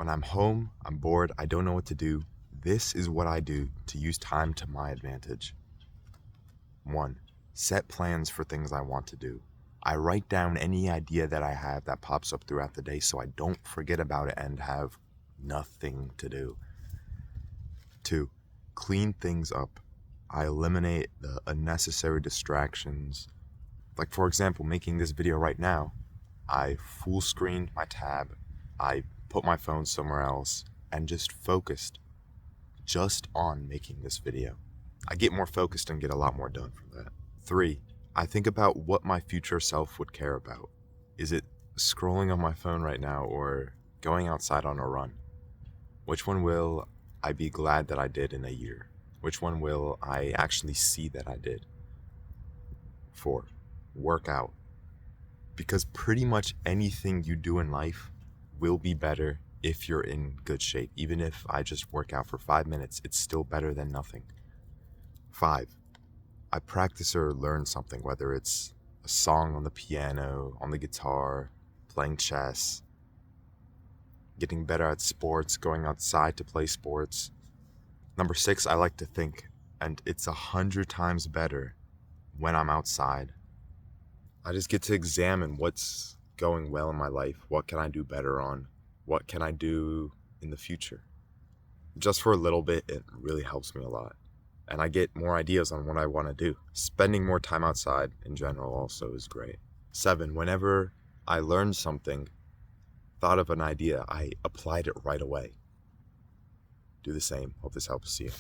When I'm home, I'm bored, I don't know what to do. This is what I do to use time to my advantage. 1. Set plans for things I want to do. I write down any idea that I have that pops up throughout the day so I don't forget about it and have nothing to do. 2. Clean things up. I eliminate the unnecessary distractions. Like, for example, making this video right now, I full screened my tab, I put my phone somewhere else, and just focused just on making this video. I get more focused and get a lot more done from that. 3. I think about what my future self would care about. Is it scrolling on my phone right now or going outside on a run? Which one will I be glad that I did in a year? Which one will I actually see that I did? 4. Work out. Because pretty much anything you do in life will be better if you're in good shape. Even if I just work out for 5 minutes, it's still better than nothing. 5. I practice or learn something, whether it's a song on the piano, on the guitar, playing chess, getting better at sports, going outside to play sports. Number 6, I like to think, and it's 100 times better when I'm outside. I just get to examine what's going well in my life. What can I do better on? What can I do in the future? Just for a little bit, it really helps me a lot. And I get more ideas on what I want to do. Spending more time outside in general also is great. 7, whenever I learned something, thought of an idea, I applied it right away. Do the same. Hope this helps. See you.